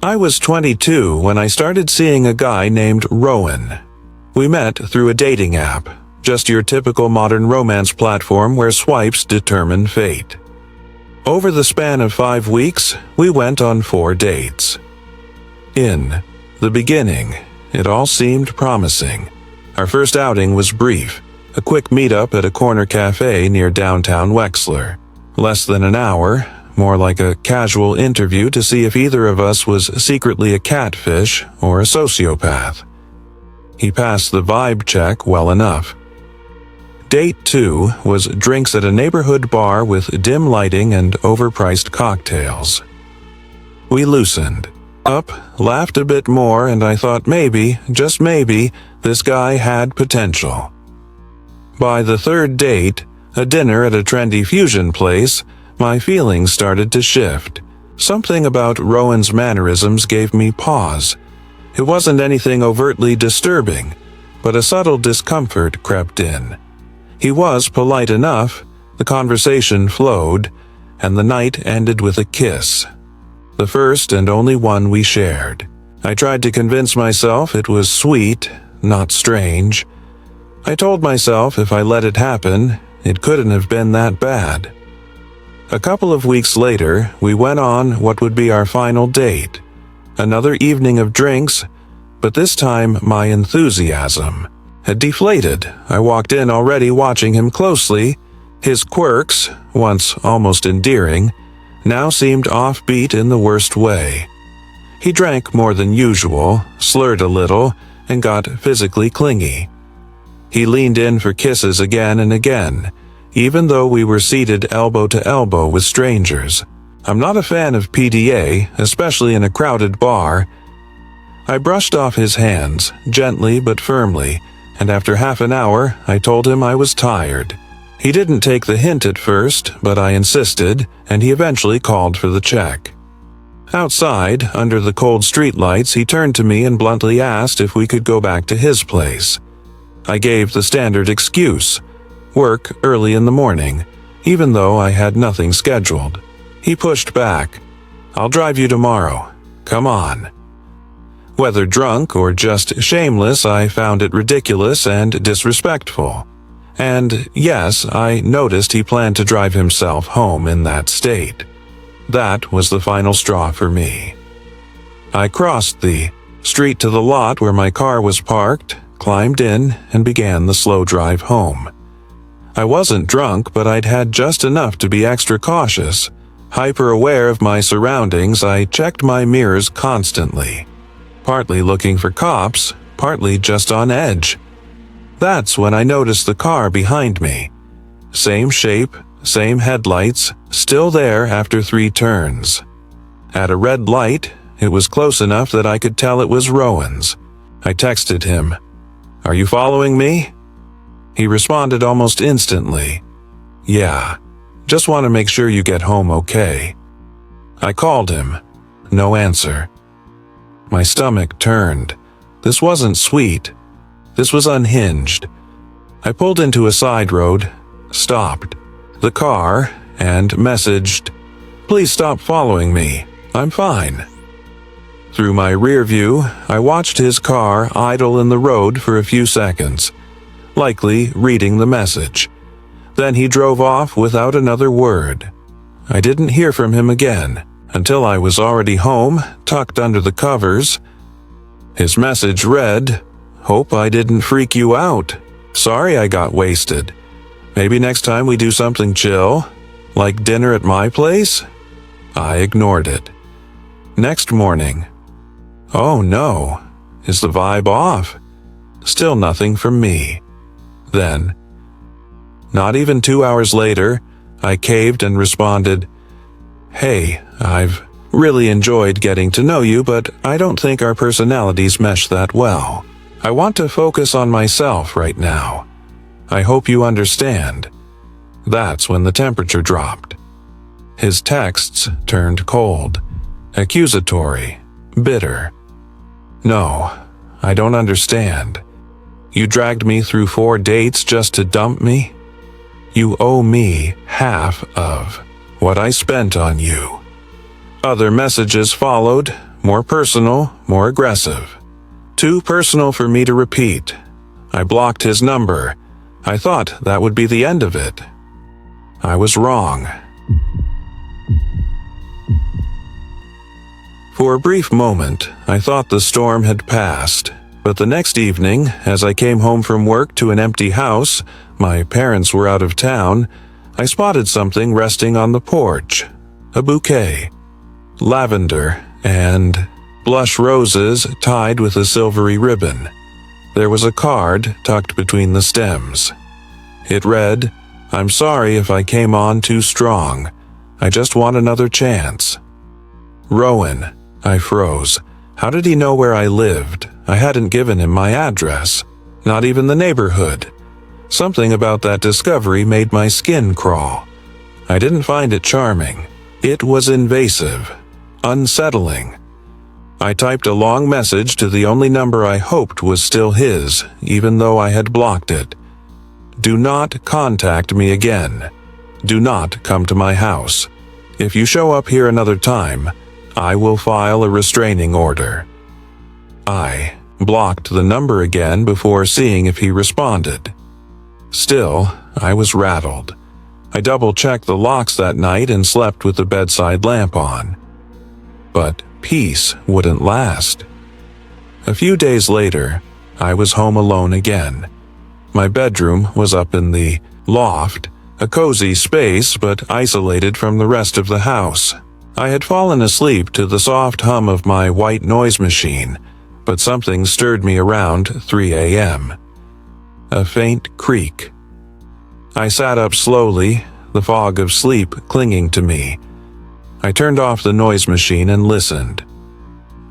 I was 22 when I started seeing a guy named Rowan. We met through a dating app, just your typical modern romance platform where swipes determine fate. Over the span of 5 weeks, we went on 4 dates. In the beginning, it all seemed promising. Our first outing was brief, a quick meetup at a corner cafe near downtown Wexler. Less than an hour, more like a casual interview to see if either of us was secretly a catfish or a sociopath. He passed the vibe check well enough. Date 2 was drinks at a neighborhood bar with dim lighting and overpriced cocktails. We loosened up, laughed a bit more, and I thought maybe, just maybe, this guy had potential. By the third date, a dinner at a trendy fusion place, my feelings started to shift. Something about Rowan's mannerisms gave me pause. It wasn't anything overtly disturbing, but a subtle discomfort crept in. He was polite enough, the conversation flowed, and the night ended with a kiss. The first and only one we shared. I tried to convince myself it was sweet, not strange. I told myself if I let it happen, it couldn't have been that bad. A couple of weeks later, we went on what would be our final date. Another evening of drinks, but this time my enthusiasm had deflated. I walked in already watching him closely. His quirks, once almost endearing, now seemed offbeat in the worst way. He drank more than usual, slurred a little, and got physically clingy. He leaned in for kisses again and again, even though we were seated elbow to elbow with strangers. I'm not a fan of PDA, especially in a crowded bar. I brushed off his hands, gently but firmly, and after half an hour, I told him I was tired. He didn't take the hint at first, but I insisted, and he eventually called for the check. Outside, under the cold streetlights, he turned to me and bluntly asked if we could go back to his place. I gave the standard excuse, work early in the morning, even though I had nothing scheduled. He pushed back. I'll drive you tomorrow. Come on. Whether drunk or just shameless, I found it ridiculous and disrespectful. And yes, I noticed he planned to drive himself home in that state. That was the final straw for me. I crossed the street to the lot where my car was parked, climbed in, and began the slow drive home. I wasn't drunk, but I'd had just enough to be extra cautious. Hyper-aware of my surroundings, I checked my mirrors constantly. Partly looking for cops, partly just on edge. That's when I noticed the car behind me. Same shape, same headlights, still there after 3 turns. At a red light, it was close enough that I could tell it was Rowan's. I texted him, "Are you following me?" He responded almost instantly, "Yeah, just want to make sure you get home okay." I called him. No answer. My stomach turned. This wasn't sweet. This was unhinged. I pulled into a side road, stopped the car, and messaged, "Please stop following me. I'm fine." Through my rear view, I watched his car idle in the road for a few seconds, likely reading the message. Then he drove off without another word. I didn't hear from him again until I was already home, tucked under the covers. His message read, "Hope I didn't freak you out. Sorry I got wasted. Maybe next time we do something chill, like dinner at my place?" I ignored it. Next morning. Oh no, is the vibe off? Still nothing from me. Then, not even 2 hours later, I caved and responded, "Hey, I've really enjoyed getting to know you, but I don't think our personalities mesh that well. I want to focus on myself right now. I hope you understand." That's when the temperature dropped. His texts turned cold, accusatory, bitter. "No, I don't understand. You dragged me through 4 dates just to dump me? You owe me half of what I spent on you." Other messages followed, more personal, more aggressive. Too personal for me to repeat. I blocked his number. I thought that would be the end of it. I was wrong. For a brief moment, I thought the storm had passed, but the next evening, as I came home from work to an empty house, my parents were out of town, I spotted something resting on the porch. A bouquet. Lavender and blush roses tied with a silvery ribbon. There was a card tucked between the stems. It read, "I'm sorry if I came on too strong. I just want another chance." Rowan. I froze. How did he know where I lived? I hadn't given him my address. Not even the neighborhood. Something about that discovery made my skin crawl. I didn't find it charming. It was invasive. Unsettling. I typed a long message to the only number I hoped was still his, even though I had blocked it. Do not contact me again. Do not come to my house. If you show up here another time, I will file a restraining order. I blocked the number again before seeing if he responded. Still, I was rattled. I double-checked the locks that night and slept with the bedside lamp on. But peace wouldn't last. A few days later, I was home alone again. My bedroom was up in the loft, a cozy space but isolated from the rest of the house. I had fallen asleep to the soft hum of my white noise machine, but something stirred me around 3 a.m. A faint creak. I sat up slowly, the fog of sleep clinging to me. I turned off the noise machine and listened.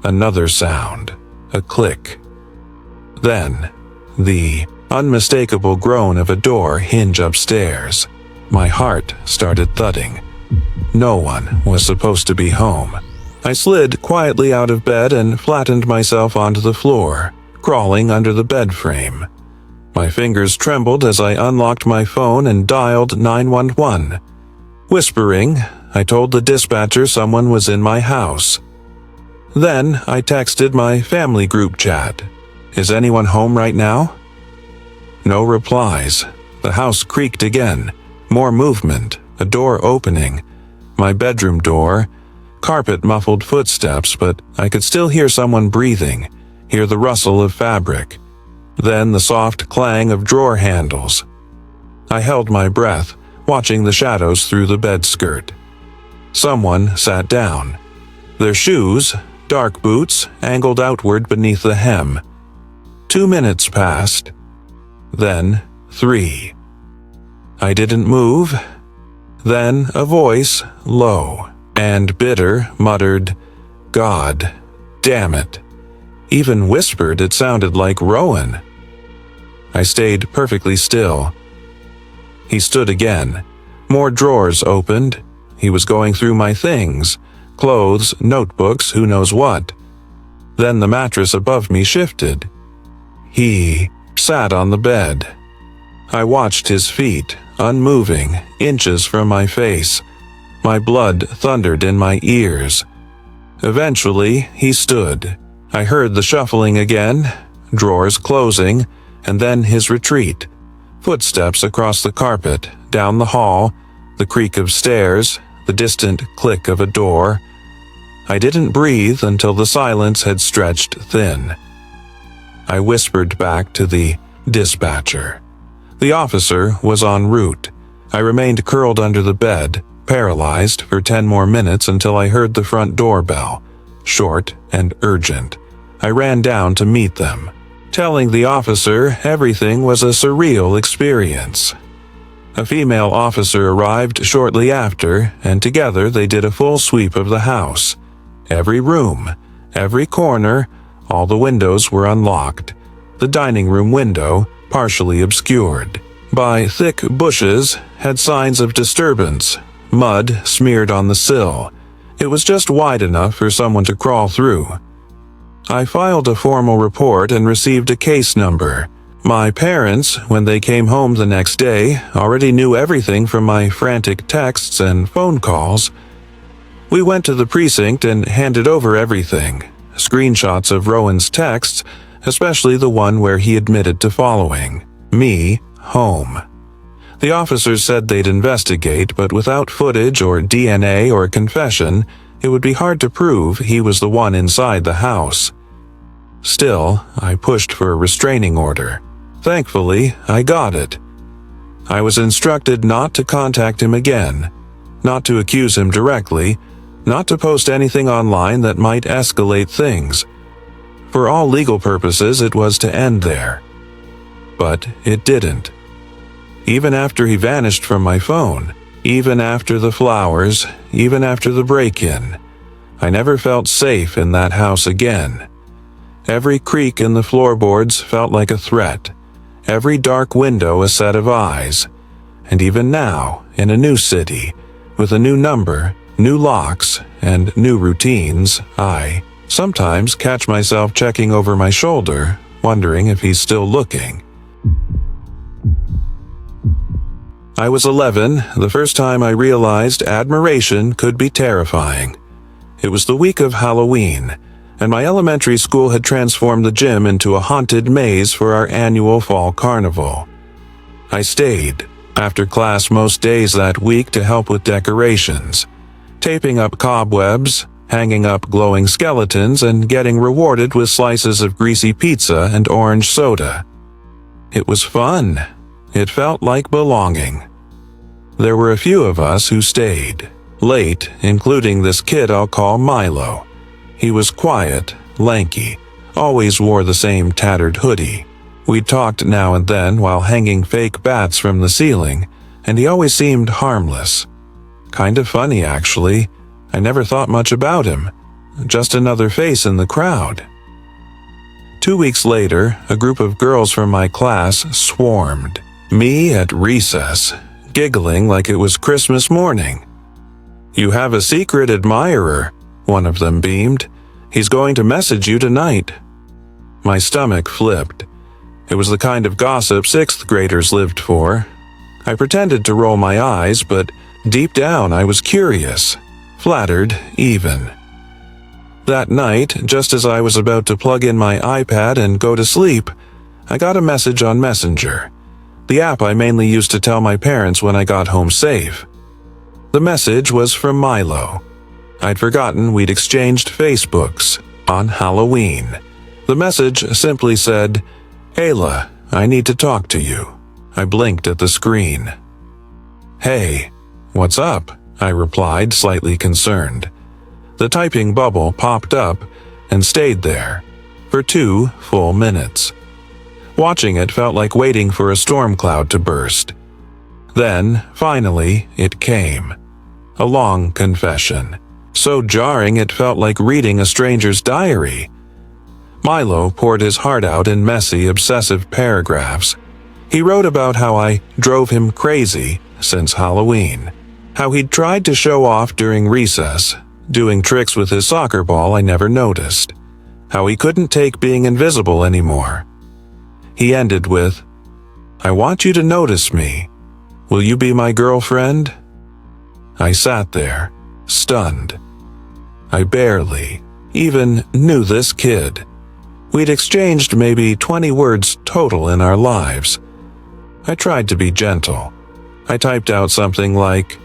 Another sound, a click. Then, the unmistakable groan of a door hinge upstairs. My heart started thudding. No one was supposed to be home. I slid quietly out of bed and flattened myself onto the floor, crawling under the bed frame. My fingers trembled as I unlocked my phone and dialed 911. Whispering, I told the dispatcher someone was in my house. Then I texted my family group chat. Is anyone home right now? No replies. The house creaked again. More movement, a door opening. My bedroom door, carpet muffled footsteps, but I could still hear someone breathing, hear the rustle of fabric. Then the soft clang of drawer handles. I held my breath, watching the shadows through the bed skirt. Someone sat down. Their shoes, dark boots, angled outward beneath the hem. 2 minutes passed. Then 3. I didn't move. Then a voice, low and bitter, muttered, "God damn it." Even whispered it sounded like Rowan. I stayed perfectly still. He stood again. More drawers opened. He was going through my things, clothes, notebooks, who knows what. Then the mattress above me shifted. He sat on the bed. I watched his feet, unmoving, inches from my face. My blood thundered in my ears. Eventually, he stood. I heard the shuffling again, drawers closing, and then his retreat. Footsteps across the carpet, down the hall, the creak of stairs, the distant click of a door. I didn't breathe until the silence had stretched thin. I whispered back to the dispatcher. The officer was en route. I remained curled under the bed, paralyzed for 10 more minutes until I heard the front doorbell, short and urgent. I ran down to meet them, telling the officer everything was a surreal experience. A female officer arrived shortly after, and together they did a full sweep of the house. Every room, every corner, all the windows were unlocked. The dining room window, partially obscured by thick bushes, had signs of disturbance, mud smeared on the sill. It was just wide enough for someone to crawl through. I filed a formal report and received a case number. My parents, when they came home the next day, already knew everything from my frantic texts and phone calls. We went to the precinct and handed over everything. Screenshots of Rowan's texts, especially the one where he admitted to following me home. The officers said they'd investigate, but without footage or DNA or confession, it would be hard to prove he was the one inside the house. Still, I pushed for a restraining order. Thankfully, I got it. I was instructed not to contact him again, not to accuse him directly, not to post anything online that might escalate things. For all legal purposes, it was to end there. But it didn't. Even after he vanished from my phone, even after the flowers, even after the break-in, I never felt safe in that house again. Every creak in the floorboards felt like a threat, every dark window a set of eyes. And even now, in a new city, with a new number, new locks, and new routines, I sometimes catch myself checking over my shoulder, wondering if he's still looking. I was 11, the first time I realized admiration could be terrifying. It was the week of Halloween, and my elementary school had transformed the gym into a haunted maze for our annual fall carnival. I stayed after class most days that week to help with decorations, taping up cobwebs, hanging up glowing skeletons, and getting rewarded with slices of greasy pizza and orange soda. It was fun. It felt like belonging. There were a few of us who stayed, late, including this kid I'll call Milo. He was quiet, lanky, always wore the same tattered hoodie. We talked now and then while hanging fake bats from the ceiling, and he always seemed harmless. Kind of funny, actually. I never thought much about him. Just another face in the crowd. 2 weeks later, a group of girls from my class swarmed. Me at recess, giggling like it was Christmas morning. "You have a secret admirer," one of them beamed. "He's going to message you tonight." My stomach flipped. It was the kind of gossip sixth graders lived for. I pretended to roll my eyes, but deep down I was curious, flattered even. That night, just as I was about to plug in my iPad and go to sleep, I got a message on Messenger, the app I mainly used to tell my parents when I got home safe. The message was from Milo. I'd forgotten we'd exchanged Facebooks on Halloween. The message simply said, "Ayla, I need to talk to you." I blinked at the screen. "Hey, what's up?" I replied, slightly concerned. The typing bubble popped up and stayed there for 2 full minutes. Watching it felt like waiting for a storm cloud to burst. Then, finally, it came. A long confession. So jarring it felt like reading a stranger's diary. Milo poured his heart out in messy, obsessive paragraphs. He wrote about how I drove him crazy since Halloween, how he'd tried to show off during recess, doing tricks with his soccer ball I never noticed, how he couldn't take being invisible anymore. He ended with, "I want you to notice me. Will you be my girlfriend?" I sat there, stunned. I barely even knew this kid. We'd exchanged maybe 20 words total in our lives. I tried to be gentle. I typed out something like,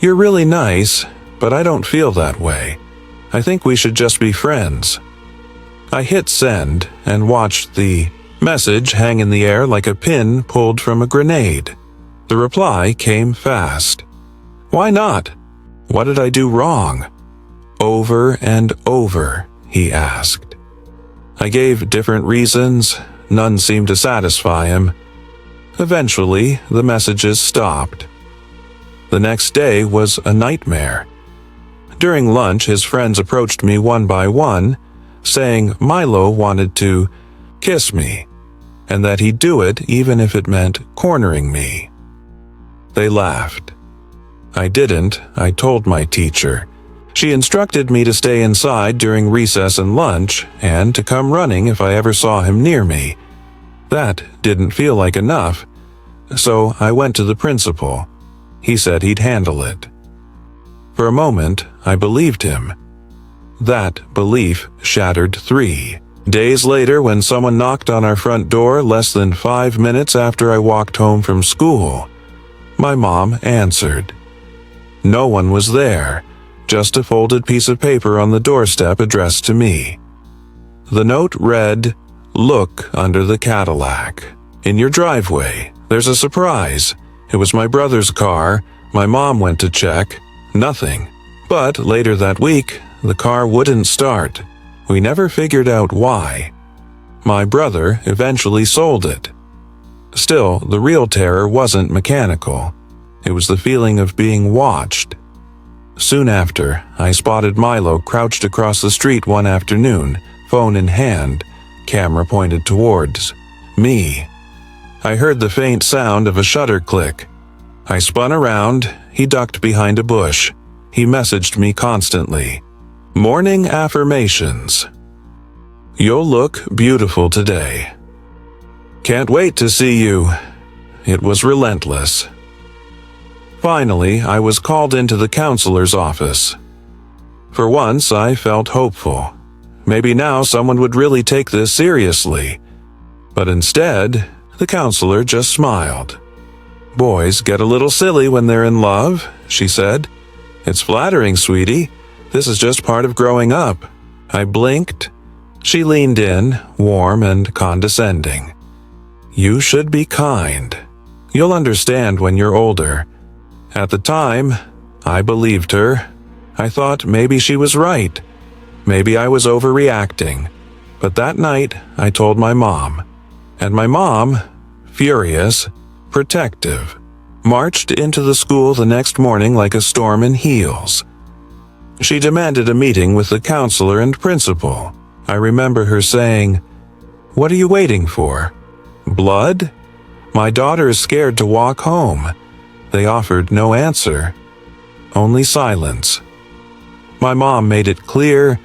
"You're really nice, but I don't feel that way. I think we should just be friends." I hit send and watched the message hang in the air like a pin pulled from a grenade. The reply came fast. "Why not? What did I do wrong?" Over and over, he asked. I gave different reasons. None seemed to satisfy him. Eventually, the messages stopped. The next day was a nightmare. During lunch, his friends approached me one by one, saying Milo wanted to kiss me, and that he'd do it even if it meant cornering me. They laughed. I didn't. I told my teacher. She instructed me to stay inside during recess and lunch, and to come running if I ever saw him near me. That didn't feel like enough, so I went to the principal. He said he'd handle it. For a moment, I believed him. That belief shattered 3 days later when someone knocked on our front door less than 5 minutes after I walked home from school. My mom answered. No one was there, just a folded piece of paper on the doorstep addressed to me. The note read, "Look under the Cadillac. In your driveway, there's a surprise. It was my brother's car. My mom went to check. Nothing. But later that week, the car wouldn't start. We never figured out why. My brother eventually sold it. Still, the real terror wasn't mechanical. It was the feeling of being watched. Soon after, I spotted Milo crouched across the street one afternoon, phone in hand, camera pointed towards me. I heard the faint sound of a shutter click. I spun around. He ducked behind a bush. He messaged me constantly. Morning affirmations. You'll look beautiful today. Can't wait to see you. It was relentless. Finally, I was called into the counselor's office. For once, I felt hopeful. Maybe now someone would really take this seriously. But instead, the counselor just smiled. Boys get a little silly when they're in love, she said. It's flattering, sweetie. This is just part of growing up. I blinked. She leaned in, warm and condescending. You should be kind. You'll understand when you're older. At the time, I believed her. I thought maybe she was right. Maybe I was overreacting. But that night, I told my mom. And my mom, furious, protective, marched into the school the next morning like a storm in heels. She demanded a meeting with the counselor and principal. I remember her saying, "What are you waiting for? Blood? My daughter is scared to walk home." They offered no answer, only silence. My mom made it clear,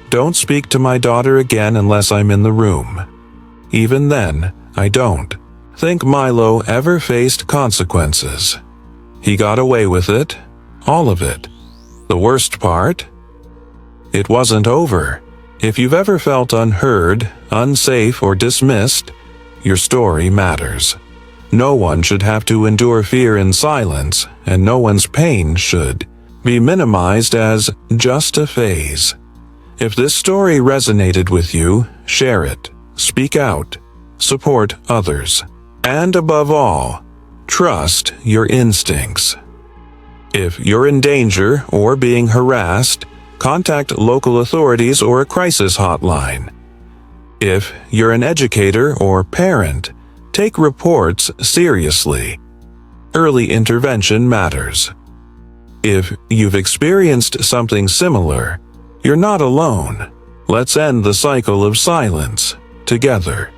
"Don't speak to my daughter again unless I'm in the room." Even then, I don't think Milo ever faced consequences. He got away with it, all of it. The worst part? It wasn't over. If you've ever felt unheard, unsafe, or dismissed, your story matters. No one should have to endure fear in silence, and no one's pain should be minimized as just a phase. If this story resonated with you, share it, speak out, support others, and above all, trust your instincts. If you're in danger or being harassed, contact local authorities or a crisis hotline. If you're an educator or parent, take reports seriously. Early intervention matters. If you've experienced something similar, you're not alone. Let's end the cycle of silence together.